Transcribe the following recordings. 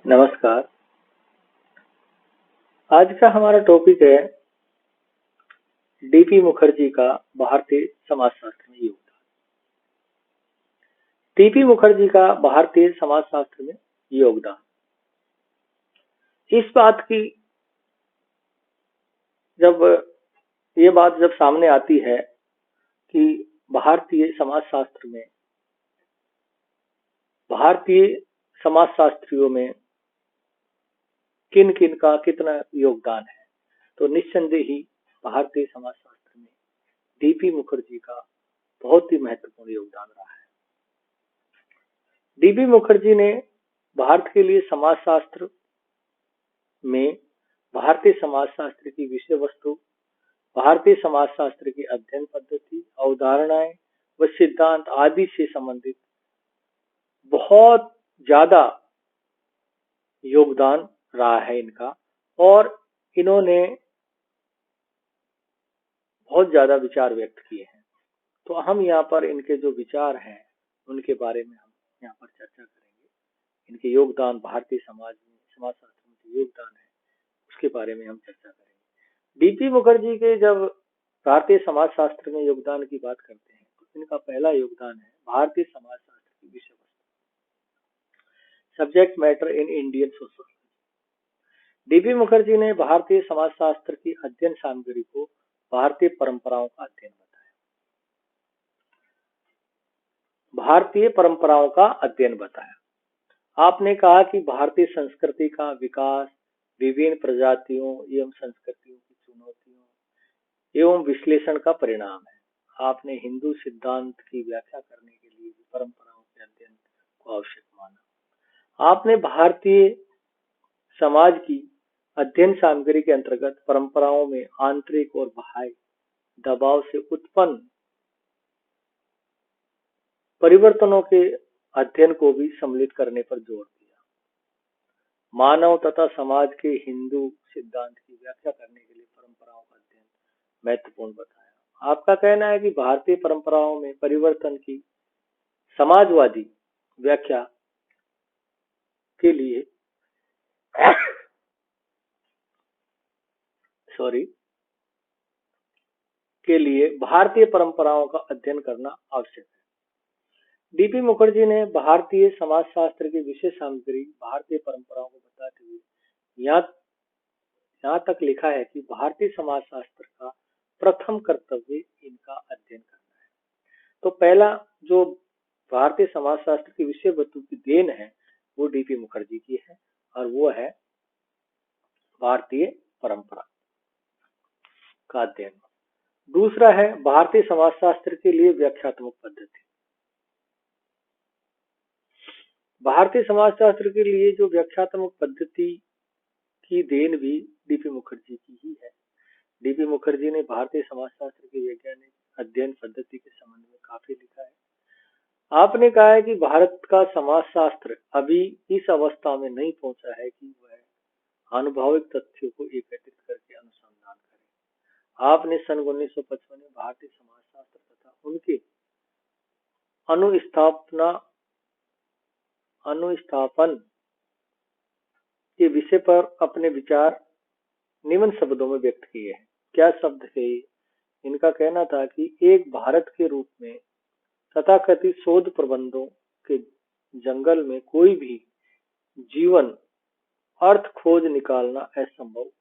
नमस्कार। आज का हमारा टॉपिक है डीपी मुखर्जी का भारतीय समाजशास्त्र में योगदान। डीपी मुखर्जी का भारतीय समाजशास्त्र में योगदान। इस बात की जब ये बात जब सामने आती है कि भारतीय समाजशास्त्र में भारतीय समाजशास्त्रियों में किन किन का कितना योगदान है, तो निस्संदेह ही भारतीय समाजशास्त्र में डीपी मुखर्जी का बहुत ही महत्वपूर्ण योगदान रहा है। डीपी मुखर्जी ने भारत के लिए समाजशास्त्र में भारतीय समाजशास्त्र की विषय वस्तु, भारतीय समाजशास्त्र की अध्ययन पद्धति, अवधारणाएं व सिद्धांत आदि से संबंधित बहुत ज्यादा योगदान रहा है इनका, और इन्होंने बहुत ज्यादा विचार व्यक्त किए हैं। तो हम यहाँ पर इनके जो विचार हैं उनके बारे में हम यहाँ पर चर्चा करेंगे। इनके योगदान, भारतीय समाज में समाजशास्त्र में जो योगदान है उसके बारे में हम चर्चा करेंगे। डीपी मुखर्जी के जब भारतीय समाजशास्त्र में योगदान की बात करते हैं तो इनका पहला योगदान है भारतीय समाजशास्त्र की विषय वस्तु, subject matter in Indian society. DP Mukherjee ने भारतीय समाजशास्त्र की अध्ययन सामग्री को भारतीय परंपराओं का अध्ययन बताया। भारतीय परंपराओं का अध्ययन बताया। आपने कहा कि भारतीय संस्कृति का विकास विभिन्न प्रजातियों एवं संस्कृतियों की चुनौतियों एवं विश्लेषण का परिणाम है। आपने हिंदू सिद्धांत की व्याख्या करने के लिए भी परंपराओं के अध्ययन को आवश्यक माना। आपने भारतीय समाज की अध्ययन सामग्री के अंतर्गत परंपराओं में आंतरिक और बाह्य दबाव से उत्पन्न परिवर्तनों के अध्ययन को भी सम्मिलित करने पर जोर दिया। मानव तथा समाज के हिंदू सिद्धांत की व्याख्या करने के लिए परंपराओं का अध्ययन महत्वपूर्ण बताया। आपका कहना है कि भारतीय परंपराओं में परिवर्तन की समाजवादी व्याख्या के लिए भारतीय परंपराओं का अध्ययन करना आवश्यक है। डीपी मुखर्जी ने भारतीय समाजशास्त्र की विशेष सामग्री भारतीय परंपराओं को बताते हुए यहाँ तक लिखा है कि भारतीय समाजशास्त्र का प्रथम कर्तव्य इनका अध्ययन करना है। तो पहला जो भारतीय समाजशास्त्र की विषय वस्तु की देन है वो डीपी मुखर्जी की है, और वो है भारतीय परंपरा का अध्ययन। दूसरा है भारतीय समाजशास्त्र के लिए व्याख्यात्मक पद्धति। भारतीय समाजशास्त्र के लिए जो व्याख्यात्मक पद्धति की देन भी डीपी मुखर्जी की ही है। डीपी मुखर्जी ने भारतीय समाजशास्त्र की वैज्ञानिक अध्ययन पद्धति के संबंध में काफी लिखा है। आपने कहा है कि भारत का समाजशास्त्र अभी इस अवस्था में नहीं पहुंचा है कि वह आनुभविक तथ्यों को एकत्रित करके अनुसंधान करे। आपने सन 1955 में भारतीय समाजशास्त्र तथा उनके अनुस्थापन के विषय पर अपने विचार निम्न शब्दों में व्यक्त किए हैं। क्या शब्द थे? इनका कहना था कि एक भारत के रूप में तथाकथित शोध प्रबंधों के जंगल में कोई भी जीवन अर्थ खोज निकालना असंभव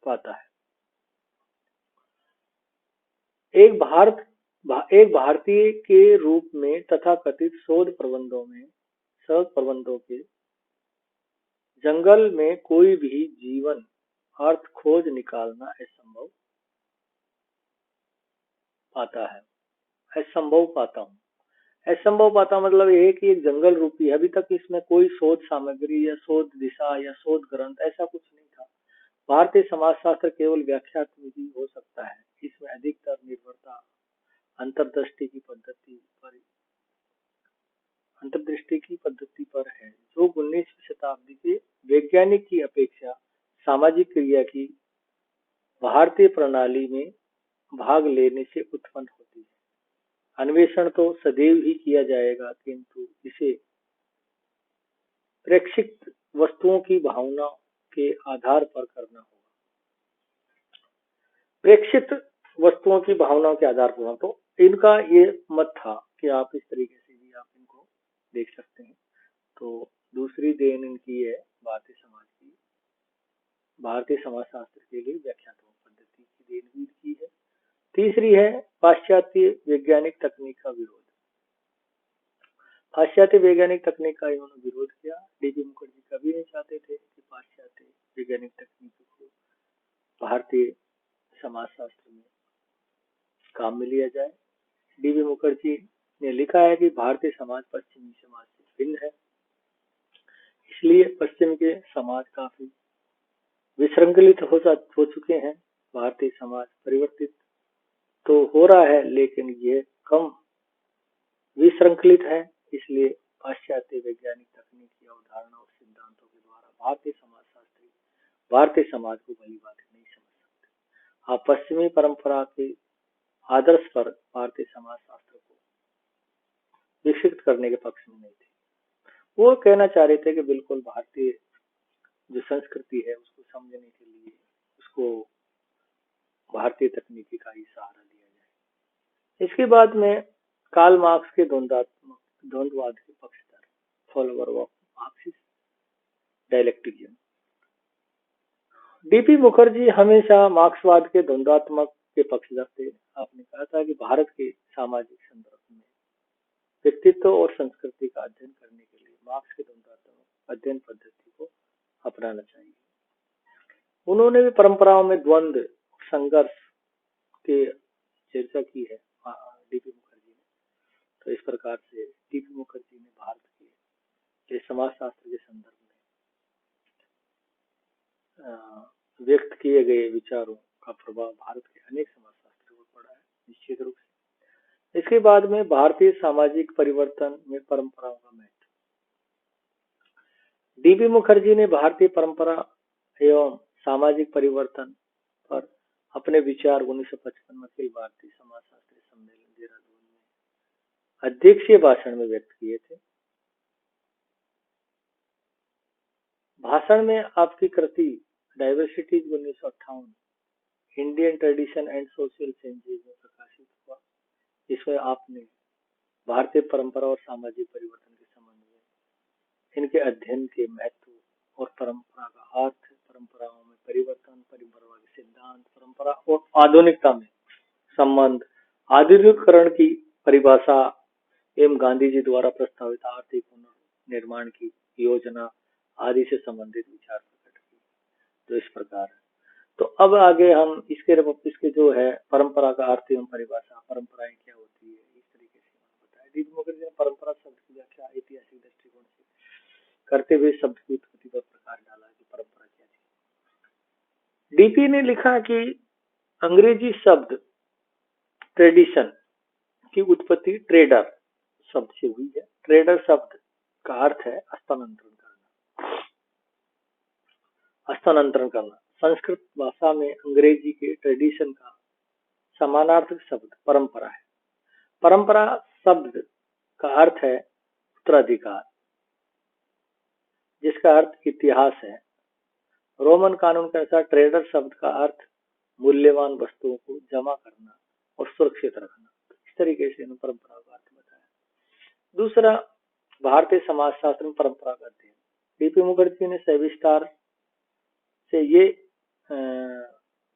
पाता है। एक भारतीय के रूप में तथाकथित शोध प्रबंधों के जंगल में कोई भी जीवन अर्थ खोज निकालना असंभव पाता मतलब ये है कि एक जंगल रूपी है। अभी तक इसमें कोई शोध सामग्री या शोध दिशा या शोध ग्रंथ ऐसा कुछ नहीं था। भारतीय समाजशास्त्र केवल व्याख्यात्मक ही हो सकता है। इसमें अधिकतर निर्भरता अंतर्दृष्टि की पद्धति पर है, जो 19वीं शताब्दी के वैज्ञानिक की अपेक्षा सामाजिक क्रिया की भारतीय प्रणाली में भाग लेने से उत्पन्न होती है। अन्वेषण तो सदैव ही किया जाएगा, किंतु इसे प्रेक्षित वस्तुओं की भावना के आधार पर करना होगा। प्रेक्षित वस्तुओं की भावनाओं के आधार पर, तो इनका ये मत था कि आप इस तरीके से भी आप इनको देख सकते हैं। तो दूसरी देन इनकी है भारतीय समाज की, भारतीय समाज शास्त्र के लिए व्याख्यात्मक पद्धति की देन भी की है। तीसरी है पाश्चात्य वैज्ञानिक तकनीक का विरोध। पाश्चात्य वैज्ञानिक तकनीक का इन्होंने विरोध किया। डीबी मुखर्जी कभी नहीं चाहते थे कि पाश्चात्य वैज्ञानिक तकनीक को भारतीय समाज शास्त्र में काम में लिया जाए। डीबी मुखर्जी ने लिखा है कि भारतीय समाज पश्चिमी समाज से भिन्न है, इसलिए पश्चिम के समाज काफी विसंकलित हो चुके हैं। भारतीय समाज परिवर्तित तो हो रहा है, लेकिन यह कम विसंकलित है, इसलिए पाश्चात्य वैज्ञानिक तकनीक की अवधारणा और सिद्धांतों के द्वारा भारतीय समाजशास्त्री भारतीय समाज को भली बात नहीं समझ सकते। आप पश्चिमी परंपरा के आदर्श पर भारतीय समाज शास्त्र को विकसित करने के पक्ष में नहीं थे। वो कहना चाह रहे थे कि बिल्कुल भारतीय जो संस्कृति है उसको समझने के लिए उसको भारतीय तकनीकी का ही सहारा लिया जाए। इसके बाद में कार्ल मार्क्स के द्वंद्ववाद के पक्षधर, follower of Marxist dialectism. DP Mukherjee हमेशा मार्क्सवाद के द्वंद्वात्मक के पक्षधर थे। आपने कहा था कि भारत के सामाजिक संदर्भ में व्यक्तित्व और संस्कृति का अध्ययन करने के लिए मार्क्स के द्वंद्वात्मक अध्ययन पद्धति को अपनाना चाहिए। उन्होंने भी परंपराओं में द्वंद्व संघर्ष की चर्चा की है डीपी मुखर्जी ने। तो इस प्रकार से डीपी मुखर्जी ने भारत के समाजशास्त्र के संदर्भ में व्यक्त किए गए विचारों का प्रभाव भारत के अनेक समाजशास्त्रों पर पड़ा है, निश्चित रूप से। इसके बाद में भारतीय सामाजिक परिवर्तन में परंपराओं का महत्व। डीबी मुखर्जी ने भारतीय परंपरा एवं सामाजिक परिवर्तन पर अपने विचार 1955 में अखिल भारतीय समाजशास्त्री सम्मेलन देहरादून में अध्यक्षीय भाषण में व्यक्त किए थे। भाषण में आपकी कृति diversities 1958 Indian tradition and social changes में प्रकाशित हुआ। इसमें आपने भारतीय परंपरा और सामाजिक परिवर्तन के संबंध में इनके अध्ययन के महत्व और परंपरा का अर्थ, परंपराओं में परिवर्तन, परंपरा के सिद्धांत, परंपरा और आधुनिकता में संबंध, आधुनिकीकरण की परिभाषा एवं गांधी जी द्वारा प्रस्तावित आर्थिक पुनर्निर्माण की योजना आदि से संबंधित विचार प्रकट किए। तो इस प्रकार है। तो अब आगे हम इसके जो है परंपरा का अर्थ एवं परिभाषा, परंपराएं क्या होती है, इस तरीके से बताया। डीबी मुखर्जी ने परंपरा शब्द की व्याख्या ऐतिहासिक दृष्टिकोण से करते हुए शब्द की उत्पत्ति पर प्रकाश डाला कि परंपरा क्या थी। डीपी ने लिखा कि अंग्रेजी शब्द ट्रेडिशन की उत्पत्ति ट्रेडर शब्द से हुई है। ट्रेडर शब्द का अर्थ है हस्तांतरण करना। संस्कृत भाषा में अंग्रेजी के ट्रेडिशन का समानार्थक शब्द परंपरा है। परंपरा शब्द का अर्थ है उत्तराधिकार, जिसका अर्थ इतिहास है। रोमन कानून के अनुसार ट्रेडर शब्द का अर्थ मूल्यवान वस्तुओं को जमा करना और सुरक्षित रखना। इस तरीके से इन परंपरा का अर्थ बताया। दूसरा, भारतीय समाजशास्त्र में परंपरा का अध्ययन। डीपी मुखर्जी ने सविस्तार से ये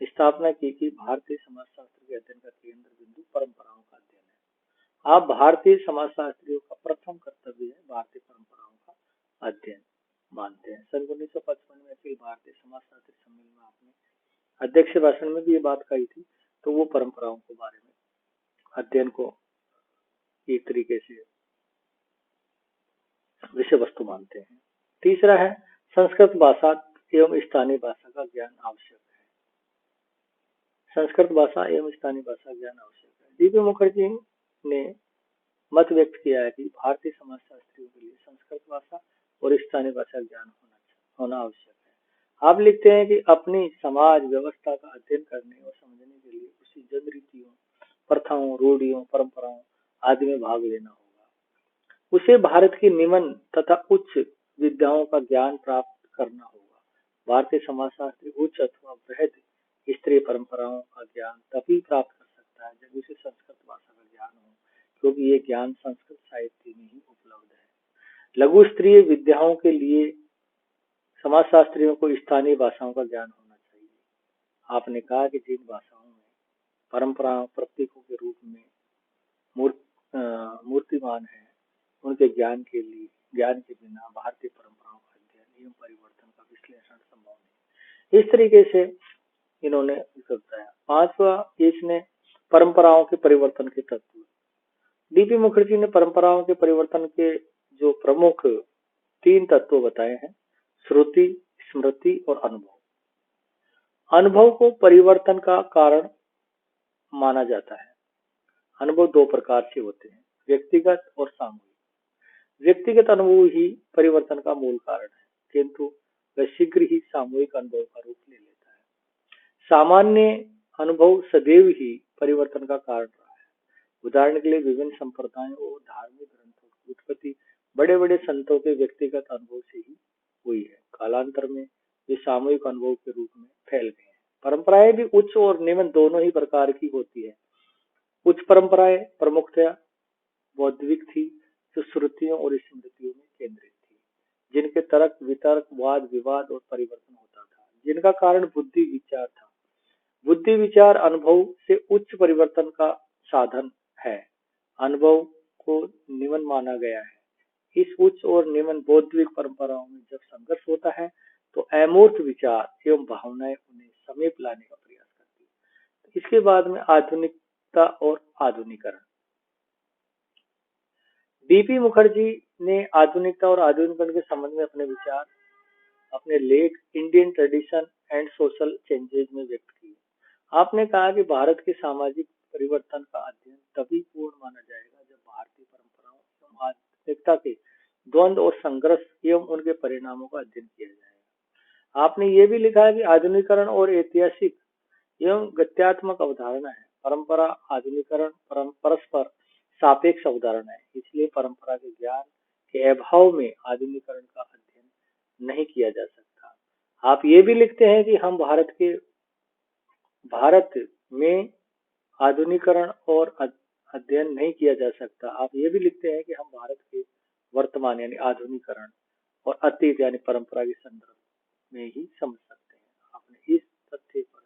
स्थापना की कि भारतीय समाजशास्त्र के अध्ययन का केंद्र बिंदु परंपराओं का अध्ययन है। आप भारतीय समाजशास्त्रियों का प्रथम कर्तव्य है भारतीय परंपराओं का अध्ययन मानते हैं। सन 1955 में अखिल भारतीय समाजशास्त्री सम्मेलन में आपने अध्यक्ष भाषण में भी ये बात कही थी। तो वो परंपराओं के बारे में अध्ययन को एक तरीके से विषय वस्तु मानते हैं। तीसरा है संस्कृत भाषा एवं स्थानीय भाषा का ज्ञान आवश्यक है। संस्कृत भाषा एवं स्थानीय भाषा ज्ञान आवश्यक है। डीपी मुखर्जी ने मत व्यक्त किया है कि भारतीय समाजशास्त्रियों के लिए संस्कृत भाषा और स्थानीय भाषा ज्ञान होना आवश्यक है। आप लिखते हैं कि अपनी समाज व्यवस्था का अध्ययन करने और समझने के लिए उसी जन रीतियों, प्रथाओं, रूढ़ियों, परंपराओं आदि में भाग लेना होगा। उसे भारत की निम्न तथा उच्च विद्याओं का ज्ञान प्राप्त करना होगा। भारतीय समाजशास्त्री उच्च अथवा बृहद स्तरीय परंपराओं का ज्ञान तभी प्राप्त कर सकता है जब उसे संस्कृत भाषा का ज्ञान हो, क्योंकि ये ज्ञान संस्कृत साहित्य में ही उपलब्ध है। लघु स्तरीय विद्याओं के लिए समाजशास्त्रियों को स्थानीय भाषाओं का ज्ञान होना चाहिए। आपने कहा कि जिन भाषाओं में परंपराओं प्रतीकों के रूप में मूर्तिमान है, उनके ज्ञान के बिना भारतीय परंपराओं का अध्ययन एवं परिवर्तन का विश्लेषण संभव नहीं। इस तरीके से इन्होंने बताया। पांचवा, इसने परंपराओं के परिवर्तन के तत्व। डीपी मुखर्जी ने परंपराओं के परिवर्तन के जो प्रमुख 3 तत्व बताए हैं: श्रुति, स्मृति और अनुभव। अनुभव को परिवर्तन का कारण माना जाता है। अनुभव 2 प्रकार से होते हैं: व्यक्तिगत और सामूहिक। व्यक्तिगत अनुभव ही परिवर्तन का मूल कारण है, किंतु वह शीघ्र ही सामूहिक अनुभव का रूप ले लेता है। सामान्य अनुभव सदैव ही परिवर्तन का कारण रहा है। उदाहरण के लिए विभिन्न संप्रदायों और धार्मिक ग्रंथों की उत्पत्ति बड़े बड़े संतों के व्यक्तिगत अनुभव से ही हुई है। कालांतर में वे सामूहिक अनुभव के रूप में फैल गए हैं। परंपराएं भी उच्च और निम्न दोनों ही प्रकार की होती है। उच्च परंपराएं प्रमुखतया बौद्धिक थी, जो श्रुतियों और स्मृतियों में केंद्रित थी, जिनके तर्क वितर्क वाद विवाद और परिवर्तन होता था, जिनका कारण बुद्धि विचार था। बुद्धि विचार अनुभव से उच्च परिवर्तन का साधन है। अनुभव को निम्न माना गया है। इस उच्च और निम्न बौद्धिक परंपराओं में जब संघर्ष होता है तो अमूर्त विचार एवं भावनाएं उन्हें समीप लाने का प्रयास करती है। इसके बाद में आधुनिकता और आधुनिकरण। डीपी मुखर्जी ने आधुनिकता और आधुनिकरण के संबंध में अपने विचार अपने लेख Indian tradition and social changes में व्यक्त किए। आपने कहा कि भारत के सामाजिक परिवर्तन का अध्ययन तभी पूर्ण माना जाएगा जब भारतीय परंपराओं एवं आधुनिकता के द्वंद्व और संघर्ष एवं उनके परिणामों का अध्ययन किया जाएगा। आपने ये भी लिखा है कि आधुनिकरण और ऐतिहासिक एवं गत्यात्मक अवधारणा है। परंपरा आधुनिकरण परस्पर सापेक्ष अवधारणा है, इसलिए परंपरा के ज्ञान के अभाव में आधुनिकरण का अध्ययन नहीं किया जा सकता। आप ये भी लिखते हैं कि हम भारत में आधुनिकरण और अध्ययन नहीं किया जा सकता। आप ये भी लिखते हैं कि हम भारत के वर्तमान यानी आधुनिकरण और अतीत यानी परंपरा के संदर्भ में ही समझ सकते हैं। आपने इस तथ्य पर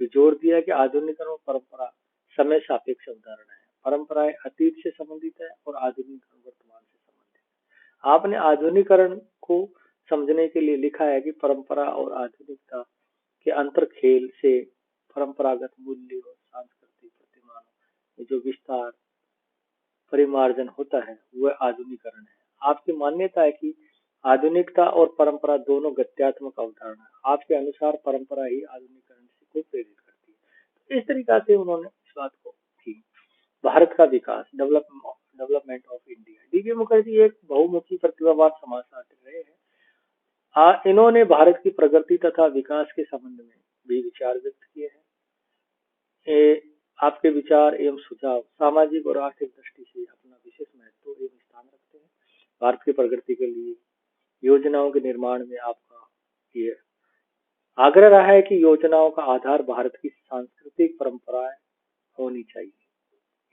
भी जोर दिया कि आधुनिकरण और परंपरा समय सापेक्ष अवधारणा है। परंपराएं अतीत से संबंधित है और आधुनिकरण वर्तमान से संबंधित है। आपने आधुनिकरण को समझने के लिए लिखा है कि परंपरा और आधुनिकता के अंतर खेल से परंपरागत मूल्य और सांस्कृतिक प्रतिमानों में जो विस्तार परिमार्जन होता है वह आधुनिकरण है। आपकी मान्यता है कि आधुनिकता और परंपरा दोनों गत्यात्मक अवधारणा है। आपके अनुसार परंपरा ही आधुनिकरण को प्रेरित करती है। इस तरीका से उन्होंने इस बात को की। भारत का विकास, development of India. DP Mukherjee एक बहुमुखी प्रतिभावान समाजशास्त्री रहे हैं। इन्होंने भारत की प्रगति तथा विकास के संबंध में भी विचार व्यक्त किए हैं। आपके विचार एवं सुझाव सामाजिक और आर्थिक दृष्टि से अपना विशेष महत्व एवं स्थान रखते हैं। भारत की प्रगति के लिए योजनाओं के निर्माण में आपका ये आग्रह रहा है कि योजनाओं का आधार भारत की सांस्कृतिक परंपराएं होनी चाहिए।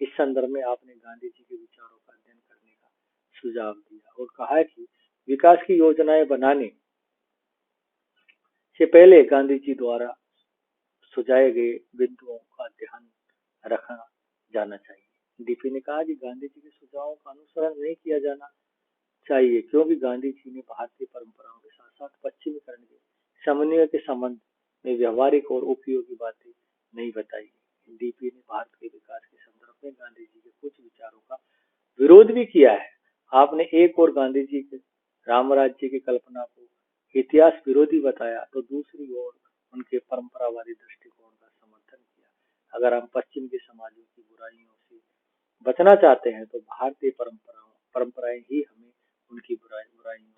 इस संदर्भ में आपने गांधी जी के विचारों का अध्ययन करने का सुझाव दिया और कहा है कि विकास की योजनाएं बनाने से पहले गांधी जी द्वारा सुझाए गए बिंदुओं का ध्यान रखा जाना चाहिए। डीपी ने कहा कि गांधी जी के सुझावों का अनुसरण नहीं किया जाना चाहिए, क्योंकि गांधी जी ने भारतीय परंपराओं के साथ साथ पश्चिमीकरण के समन्वय के संबंध में व्यवहारिक और उपयोगी बातें नहीं बताई। डीपी ने भारत के विकास के संदर्भ में गांधी जी के कुछ विचारों का विरोध भी किया है। आपने एक और गांधी जी के राम राज्य की कल्पना को इतिहास विरोधी बताया तो दूसरी ओर उनके परंपरावादी दृष्टिकोण का समर्थन किया। अगर हम पश्चिम के समाजों की बुराइयों से बचना चाहते हैं तो भारतीय परंपराएं ही हमें उनकी बुराइयों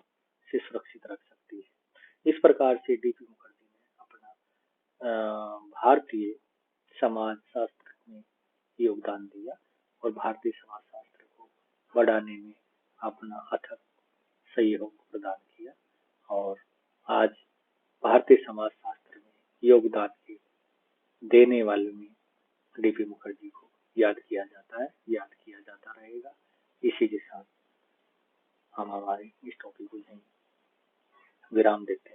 से सुरक्षित रख सकती है। इस प्रकार से डीपी मुखर्जी ने अपना भारतीय समाज शास्त्र में योगदान दिया और भारतीय समाज शास्त्र को बढ़ाने में अपना अथक सहयोग प्रदान किया। इतिहास शास्त्र में योगदान के देने वाले में डीपी मुखर्जी को याद किया जाता है, याद किया जाता रहेगा। इसी के साथ हम हमारे इस टॉपिक को यहीं विराम देते हैं।